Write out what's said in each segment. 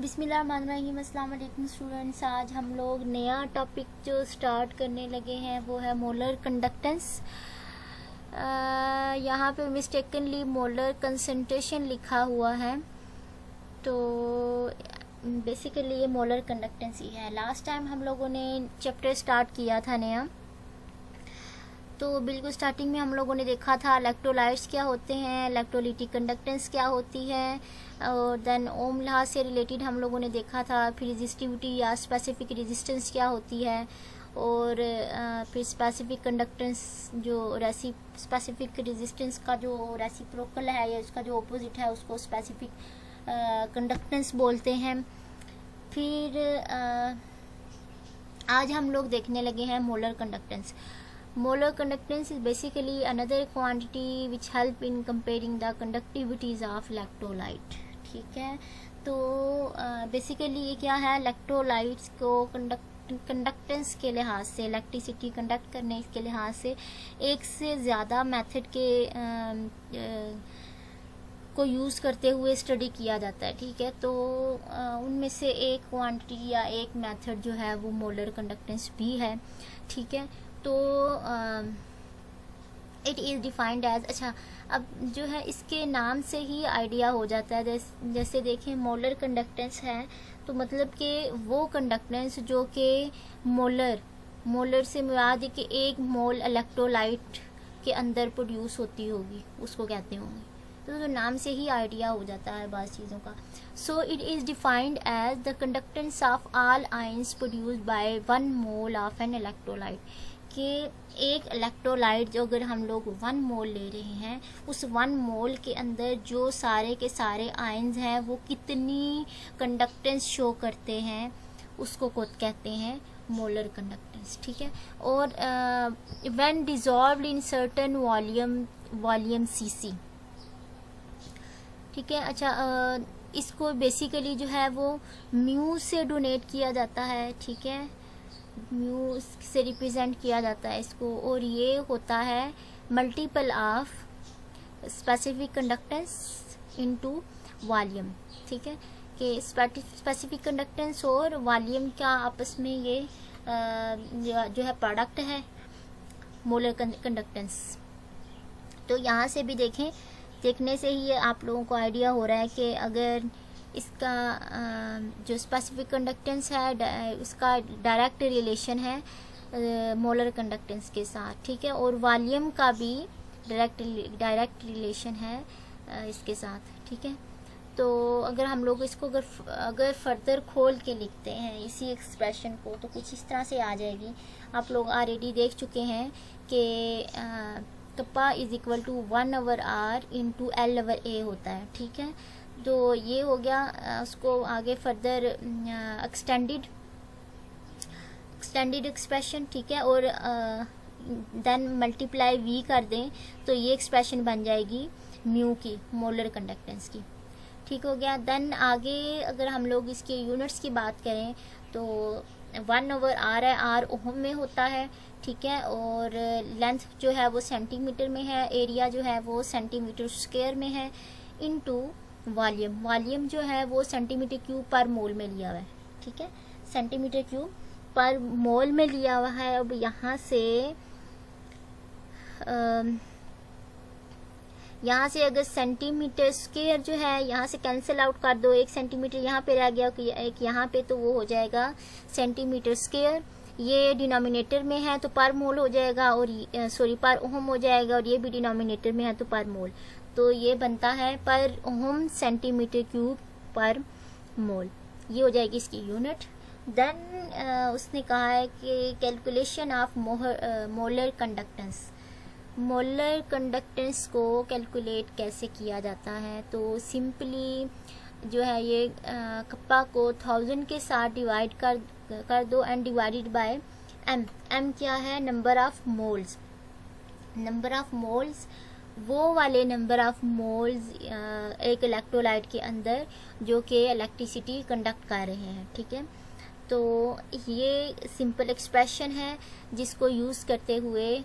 बिस्मिल्लाहिर्रहमानिर्रहीम। अस्सलाम वालेकुम स्टूडेंट्स। आज हम लोग नया टॉपिक जो स्टार्ट करने लगे हैं वो है मोलर कंडक्टेंस। यहाँ पे मिस्टेकनली मोलर कंसंट्रेशन लिखा हुआ है, तो बेसिकली ये मोलर कंडक्टेंस ही है। लास्ट टाइम हम लोगों ने चैप्टर स्टार्ट किया था नया, तो बिल्कुल स्टार्टिंग में हम लोगों ने देखा था इलेक्ट्रोलाइट्स क्या होते हैं, इलेक्ट्रोलिटिक कंडक्टेंस क्या होती है, और देन ओम लॉ से रिलेटेड हम लोगों ने देखा था। फिर रेजिस्टिविटी या स्पेसिफिक रेजिस्टेंस क्या होती है, और फिर स्पेसिफिक कंडक्टेंस जो स्पेसिफिक रेजिस्टेंस का जो रेसिप्रोकल है या उसका जो ऑपोजिट है उसको स्पेसिफिक कंडक्टेंस बोलते हैं। फिर आज हम लोग देखने लगे हैं molar conductance. Molar conductance is basically another quantity which help in comparing the conductivities of electrolyte। ठीक है, तो बेसिकली ये क्या है, इलेक्ट्रोलाइट्स को कंडक्टेंस के लिहाज से, इलेक्ट्रिसिटी कंडक्ट करने के लिहाज से एक से ज़्यादा मेथड के को यूज़ करते हुए स्टडी किया जाता है। ठीक है, तो उनमें से एक क्वांटिटी या एक मेथड जो है वो मोलर कंडक्टेंस भी है। ठीक है, तो इट इज़ डिफाइंड एज, अच्छा अब जो है इसके नाम से ही आइडिया हो जाता है। जैसे देखें मोलर कंडक्टेंस है तो मतलब कि वो कंडक्टेंस जो कि मोलर से मुराद है कि एक मोल इलेक्ट्रोलाइट के अंदर प्रोड्यूस होती होगी, उसको कहते होंगे। तो नाम से ही आइडिया हो जाता है बाज़ चीज़ों का। So it is defined as the conductance of all ions produced by 1 mole of an electrolyte. कि एक इलेक्ट्रोलाइट जो अगर हम लोग 1 मोल ले रहे हैं, उस 1 मोल के अंदर जो सारे के सारे आयंस हैं वो कितनी कंडक्टेंस शो करते हैं उसको कहते हैं मोलर कंडक्टेंस। ठीक है, और when dissolved in certain volume Cc। ठीक है, अच्छा इसको बेसिकली जो है वो म्यू से डोनेट किया जाता है। ठीक है, म्यू से रिप्रेजेंट किया जाता है इसको, और ये होता है multiple of specific conductance into volume. ठीक है, कि स्पेसिफिक कंडक्टेंस और वॉल्यूम का आपस में ये जो है प्रोडक्ट है मोलर कंडक्टेंस। तो यहाँ से भी देखने से ही आप लोगों को आइडिया हो रहा है कि अगर इसका जो स्पेसिफिक कंडक्टेंस है उसका डायरेक्ट रिलेशन है मोलर कंडक्टेंस के साथ। ठीक है, और वॉल्यूम का भी डायरेक्ट रिलेशन है इसके साथ। ठीक है, तो अगर हम लोग इसको अगर फर्दर खोल के लिखते हैं इसी एक्सप्रेशन को तो कुछ इस तरह से आ जाएगी। आप लोग ऑलरेडी देख चुके हैं कि kappa is equal to 1/r into L/A होता है। ठीक है, तो ये हो गया, उसको आगे फर्दर एक्सटेंडेड एक्सप्रेशन। ठीक है, और देन मल्टीप्लाई v कर दें तो ये एक्सप्रेशन बन जाएगी म्यू की, मोलर कंडक्टेंस की। ठीक हो गया। देन आगे अगर हम लोग इसके यूनिट्स की बात करें तो 1/r है, r ओम में होता है। ठीक है, और लेंथ जो है वो सेंटीमीटर में है, एरिया जो है वो सेंटीमीटर स्क्वायर में है, इनटू वॉल्यूम जो है वो सेंटीमीटर क्यूब पर मोल में लिया हुआ है। ठीक है, सेंटीमीटर क्यूब पर मोल में लिया हुआ है। अब यहाँ से अगर सेंटीमीटर स्क्वायर जो है यहाँ से कैंसिल आउट कर दो, 1 सेंटीमीटर यहाँ पे रह गया, एक यहाँ पे, तो वो हो जाएगा सेंटीमीटर स्क्वायर। ये डिनोमिनेटर में है तो पर मोल हो जाएगा, और पर ओम हो जाएगा, और ये भी डिनोमिनेटर में है तो पर मोल। तो ये बनता है पर ओम सेंटीमीटर क्यूब पर मोल, ये हो जाएगी इसकी यूनिट। देन उसने कहा है कि calculation of molar conductance. Molar conductance को कैलकुलेट कैसे किया जाता है, तो सिंपली जो है ये कप्पा को 1000 के साथ डिवाइड कर दो एंड डिवाइडेड बाय m क्या है, number of moles. Number of moles वो वाले नंबर ऑफ मोल्स एक इलेक्ट्रोलाइट के अंदर जो कि इलेक्ट्रिसिटी कंडक्ट कर रहे हैं। ठीक है, तो ये सिंपल एक्सप्रेशन है जिसको यूज़ करते हुए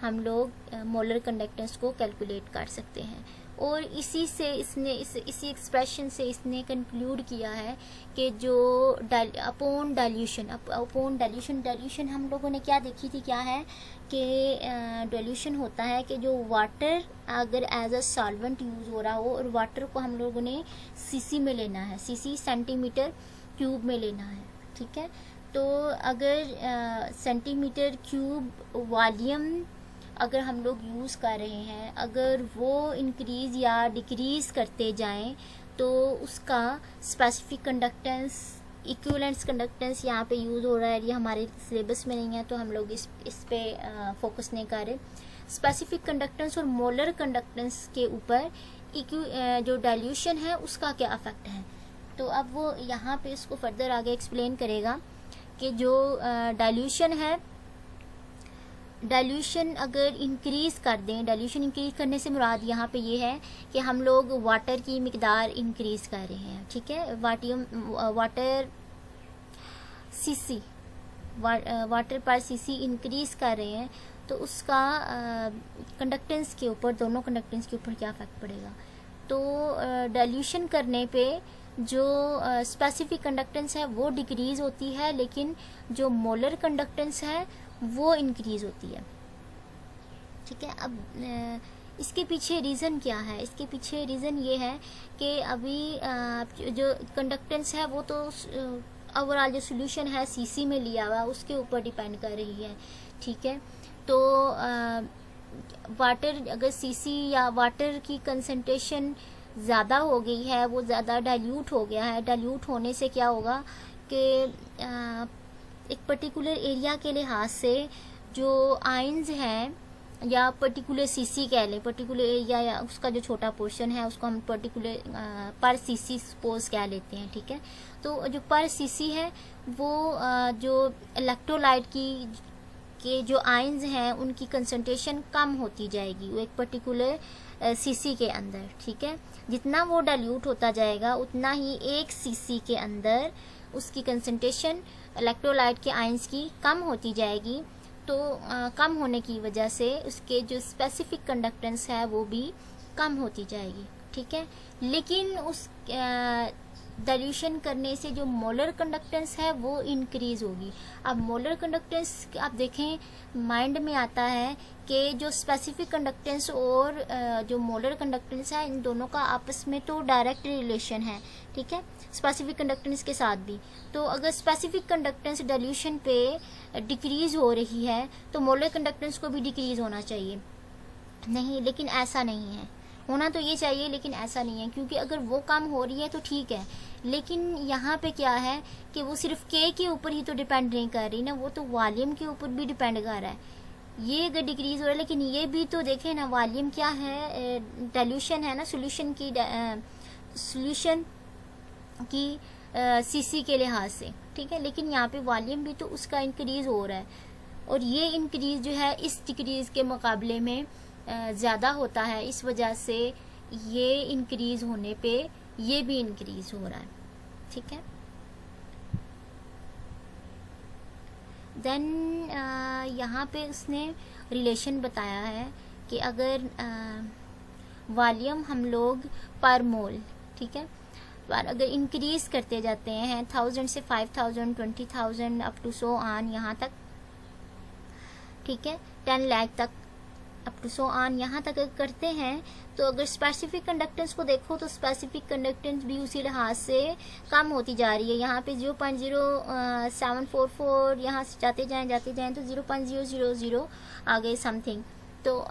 हम लोग मोलर कंडक्टेंस को कैलकुलेट कर सकते हैं। और इसी से इसने इसी एक्सप्रेशन से इसने कंक्लूड किया है कि जो अपॉन डाइल्यूशन हम लोगों ने क्या देखी थी, क्या है कि डाइल्यूशन होता है कि जो वाटर अगर एज अ सॉल्वेंट यूज़ हो रहा हो और वाटर को हम लोगों ने सीसी में लेना है, सीसी सेंटीमीटर क्यूब में लेना है, ठीक है। तो अगर सेंटीमीटर क्यूब वॉल्यूम अगर हम लोग यूज़ कर रहे हैं, अगर वो इंक्रीज़ या डिक्रीज़ करते जाएं तो उसका स्पेसिफिक कंडक्टेंस, इक्विवेलेंस कंडक्टेंस यहाँ पे यूज़ हो रहा है। ये हमारे सिलेबस में नहीं है तो हम लोग इस पे फोकस नहीं कर रहे। स्पेसिफिक कंडक्टेंस और मोलर कंडक्टेंस के ऊपर जो डाइल्यूशन है उसका क्या इफेक्ट है। तो अब वो यहाँ पे इसको फर्दर आगे एक्सप्लेन करेगा कि जो डाइल्यूशन है, डाइल्यूशन अगर इंक्रीज़ कर दें, डाइल्यूशन इंक्रीज़ करने से मुराद यहाँ पे ये है कि हम लोग वाटर की मिकदार इंक्रीज़ कर रहे हैं, ठीक है। वाटर सीसी वाटर पर सीसी इंक्रीज़ कर रहे हैं तो उसका कंडक्टेंस के ऊपर, दोनों कंडक्टेंस के ऊपर क्या इफेक्ट पड़ेगा। तो डाइल्यूशन करने पे जो स्पेसिफिक कंडक्टेंस है वो डिक्रीज़ होती है, लेकिन जो मोलर कंडक्टेंस है वो इंक्रीज़ होती है, ठीक है। अब इसके पीछे रीज़न क्या है, इसके पीछे रीज़न ये है कि अभी जो कंडक्टेंस है वो तो ओवरऑल जो सोल्यूशन है सीसी में लिया हुआ उसके ऊपर डिपेंड कर रही है, ठीक है। तो वाटर अगर सीसी या वाटर की कंसंट्रेशन ज़्यादा हो गई है, वो ज़्यादा डाइल्यूट हो गया है, डाइल्यूट होने से क्या होगा कि एक पर्टिकुलर एरिया के लिहाज से जो आयंस हैं या पर्टिकुलर सीसी कह लें, पर्टिकुलर एरिया या उसका जो छोटा पोर्शन है उसको हम पर्टिकुलर पर सीसी सपोज कह लेते हैं, ठीक है। तो जो पर सीसी है वो जो इलेक्ट्रोलाइट के जो आयंस हैं उनकी कंसंट्रेशन कम होती जाएगी वो एक पर्टिकुलर सीसी के अंदर, ठीक है। जितना वो डाइल्यूट होता जाएगा उतना ही एक सीसी के अंदर उसकी कंसंट्रेशन इलेक्ट्रोलाइट के आयंस की कम होती जाएगी। तो कम होने की वजह से उसके जो स्पेसिफिक कंडक्टेंस है वो भी कम होती जाएगी, ठीक है। लेकिन उस डाइल्यूशन करने से जो मोलर कंडक्टेंस है वो इंक्रीज होगी। अब मोलर कंडक्टेंस आप देखें माइंड में आता है कि जो स्पेसिफिक कंडक्टेंस और जो मोलर कंडक्टेंस है इन दोनों का आपस में तो डायरेक्ट रिलेशन है, ठीक है, स्पेसिफिक कंडक्टेंस के साथ भी। तो अगर स्पेसिफिक कंडक्टेंस डाइल्यूशन पे डिक्रीज हो रही है तो मोलर कंडक्टेंस को भी डिक्रीज होना चाहिए, नहीं, लेकिन ऐसा नहीं है। होना तो ये चाहिए लेकिन ऐसा नहीं है, क्योंकि अगर वो कम हो रही है तो ठीक है, लेकिन यहाँ पे क्या है कि वो सिर्फ के ऊपर ही तो डिपेंड नहीं कर रही ना, वो तो वॉल्यूम के ऊपर भी डिपेंड कर रहा है। ये अगर डिक्रीज हो रहा है लेकिन ये भी तो देखें ना, वॉल्यूम क्या है, डाइल्यूशन है ना, सोल्यूशन की सीसी के लिहाज से, ठीक है, लेकिन यहाँ पे वॉल्यूम भी तो उसका इंक्रीज हो रहा है और ये इंक्रीज जो है इस डिक्रीज के मुकाबले में ज़्यादा होता है। इस वजह से ये इंक्रीज होने पे ये भी इंक्रीज हो रहा है, ठीक है। देन यहाँ पे उसने रिलेशन बताया है कि अगर वॉल्यूम हम लोग पर मोल, ठीक है, अगर इंक्रीज करते जाते हैं 1000 से 5000, 20,000 अप टू सो ऑन यहाँ तक, ठीक है, 10 लाख तक अप टू सो ऑन यहाँ तक अगर करते हैं तो अगर स्पेसिफिक कंडक्टेंस को देखो तो स्पेसिफिक कंडक्टेंस भी उसी लिहाज से कम होती जा रही है। यहाँ पे 0.0744 यहाँ से जाते जाएं तो 0.000 आ गए समथिंग। तो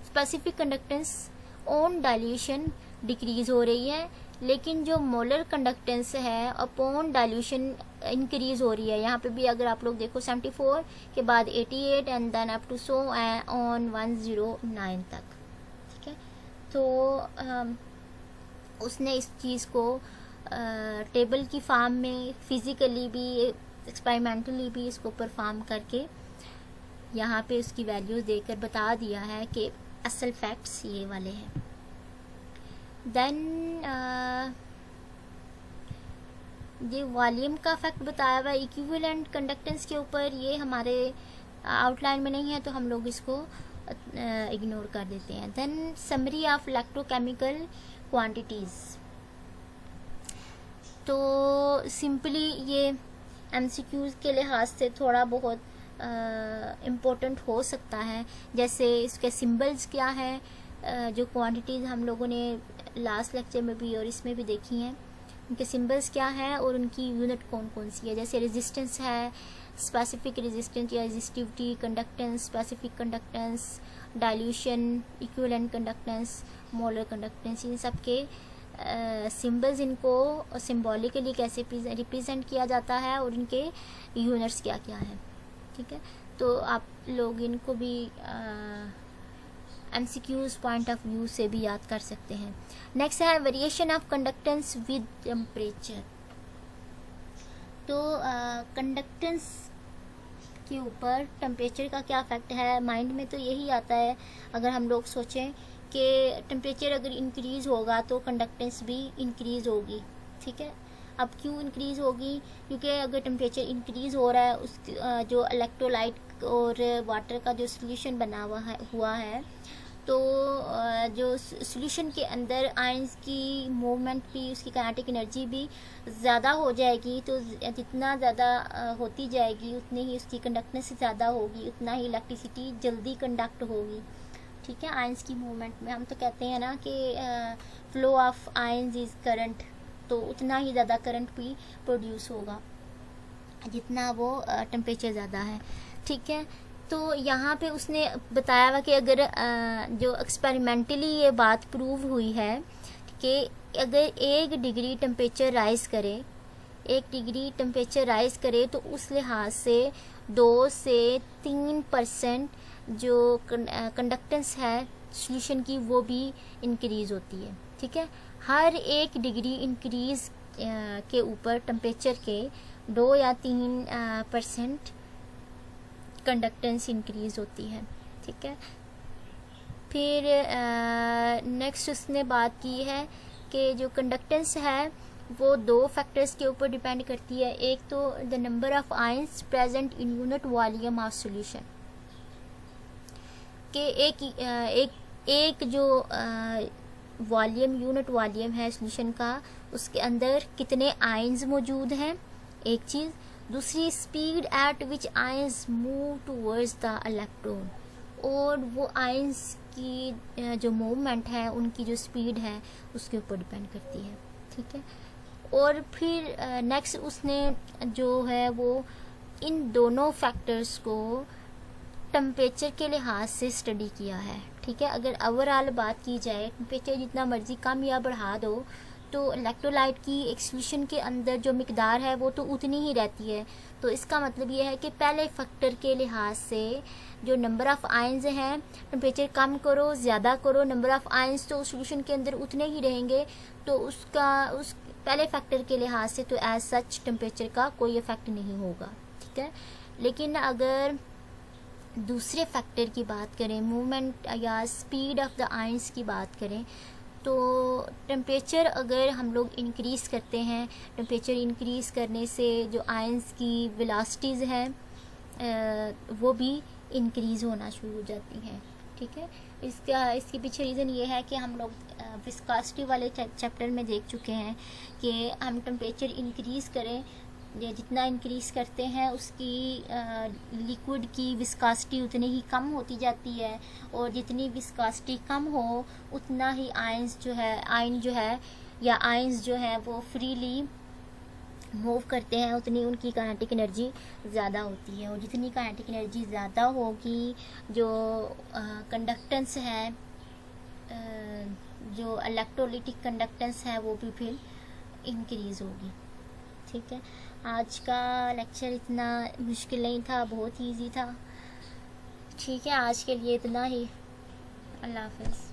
specific conductance on dilution decrease हो रही है, लेकिन जो मोलर कंडक्टेंस है अपॉन डाइल्यूशन इंक्रीज हो रही है। यहाँ पे भी अगर आप लोग देखो 74 के बाद 88 and then up to so on 109 तक, ठीक है। तो उसने इस चीज़ को टेबल की फॉर्म में फिजिकली भी एक्सपेरिमेंटली भी इसको परफॉर्म करके यहाँ पे उसकी वैल्यूज देकर बता दिया है कि असल फैक्ट्स ये वाले हैं। देन ये वॉल्यूम का फैक्ट बताया हुआ इक्विवेलेंट कंडक्टेंस के ऊपर, ये हमारे आउटलाइन में नहीं है तो हम लोग इसको इग्नोर कर देते हैं। Then summary of electrochemical quantities. तो सिंपली ये एमसीक्यूज़ के लिहाज से थोड़ा बहुत इम्पोर्टेंट हो सकता है। जैसे इसके सिंबल्स क्या है, जो क्वांटिटीज़ हम लोगों ने लास्ट लेक्चर में भी और इसमें भी देखी हैं, उनके सिंबल्स क्या हैं और उनकी यूनिट कौन कौन सी है। जैसे रेजिस्टेंस है, स्पेसिफिक रेजिस्टेंस या resistivity, conductance, specific conductance, dilution, equivalent conductance, molar conductance, इन सब के सिंबल्स, इनको सिम्बॉलिकली कैसे रिप्रेजेंट किया जाता है और इनके यूनिट्स क्या क्या हैं। ठीक है, तो आप लोग इनको भी MCQs पॉइंट ऑफ व्यू से भी याद कर सकते हैं। नेक्स्ट है variation of conductance with temperature. तो कंडक्टेंस के ऊपर टेम्परेचर का क्या इफेक्ट है, माइंड में तो यही आता है। अगर हम लोग सोचें कि टेम्परेचर अगर इंक्रीज होगा तो कंडक्टेंस भी इंक्रीज होगी। ठीक है, अब क्यों इंक्रीज होगी, क्योंकि अगर टेम्परेचर इंक्रीज हो रहा है उस जो इलेक्ट्रोलाइट और वाटर का जो सोल्यूशन बना हुआ है तो जो सोल्यूशन के अंदर आयंस की मूवमेंट भी, उसकी काइनेटिक एनर्जी भी ज़्यादा हो जाएगी। तो जितना ज़्यादा होती जाएगी उतनी ही उसकी कंडक्टेंस ज़्यादा होगी, उतना ही इलेक्ट्रिसिटी जल्दी कंडक्ट होगी। ठीक है, आयंस की मूवमेंट में हम तो कहते हैं ना कि flow of ions is current, तो उतना ही ज़्यादा करंट भी प्रोड्यूस होगा जितना वो टेम्परेचर ज़्यादा है। ठीक है, तो यहाँ पे उसने बताया हुआ कि अगर जो एक्सपेरिमेंटली ये बात प्रूव हुई है कि अगर 1 डिग्री टेम्परेचर राइज करे, 1 डिग्री टेम्परेचर राइज करे तो उस लिहाज से 2 से 3% जो कंडक्टेंस है सोल्यूशन की वो भी इंक्रीज़ होती है। ठीक है, हर 1 डिग्री इंक्रीज़ के ऊपर टेम्परेचर के 2 या 3% कंडक्टेंस इंक्रीज होती है। ठीक है, फिर नेक्स्ट उसने बात की है कि जो कंडक्टेंस है वो 2 फैक्टर्स के ऊपर डिपेंड करती है। एक तो the number of ions present in unit volume of solution, कि एक जो वॉल्यूम, यूनिट वॉल्यूम है सॉल्यूशन का, उसके अंदर कितने आयंस मौजूद हैं, एक चीज़। दूसरी, speed at which ions move towards the electron, और वो आयंस की जो मूवमेंट है उनकी जो स्पीड है उसके ऊपर डिपेंड करती है। ठीक है, और फिर नेक्स्ट उसने जो है वो इन दोनों फैक्टर्स को टेम्परेचर के लिहाज से स्टडी किया है। ठीक है, अगर ओवरऑल बात की जाए, टेम्परेचर जितना मर्जी कम या बढ़ा दो तो इलेक्ट्रोलाइट की एक सॉल्यूशन के अंदर जो मिकदार है वो तो उतनी ही रहती है। तो इसका मतलब ये है कि पहले फैक्टर के लिहाज से जो नंबर ऑफ़ आयंस हैं, टेम्परेचर कम करो ज़्यादा करो, नंबर ऑफ़ आयंस तो सॉल्यूशन के अंदर उतने ही रहेंगे। तो उस पहले फैक्टर के लिहाज से तो एज सच टेम्परेचर का कोई इफेक्ट नहीं होगा। ठीक है, लेकिन अगर दूसरे फैक्टर की बात करें, मूवमेंट या स्पीड ऑफ द आयंस की बात करें, तो टेम्परेचर अगर हम लोग इंक्रीज़ करते हैं, टेम्परेचर इंक्रीज़ करने से जो आयंस की वेलोसिटीज़ हैं वो भी इंक्रीज़ होना शुरू हो जाती हैं। ठीक है, इसके पीछे रीज़न ये है कि हम लोग विस्कोसिटी वाले चैप्टर में देख चुके हैं कि हम टेम्परेचर इंक्रीज़ करें, जितना इंक्रीज़ करते हैं उसकी लिक्विड की विस्कोसिटी उतनी ही कम होती जाती है, और जितनी विस्कोसिटी कम हो उतना ही आयंस जो है वो फ्रीली मूव करते हैं, उतनी उनकी काइनेटिक एनर्जी ज़्यादा होती है। और जितनी काइनेटिक एनर्जी ज़्यादा होगी, जो कंडक्टेंस है, जो इलेक्ट्रोलिटिक कंडक्टेंस है वो भी फिर इंक्रीज़ होगी। ठीक है, आज का लेक्चर इतना मुश्किल नहीं था, बहुत ईजी था। ठीक है, आज के लिए इतना ही। अल्लाह हाफ़िज़।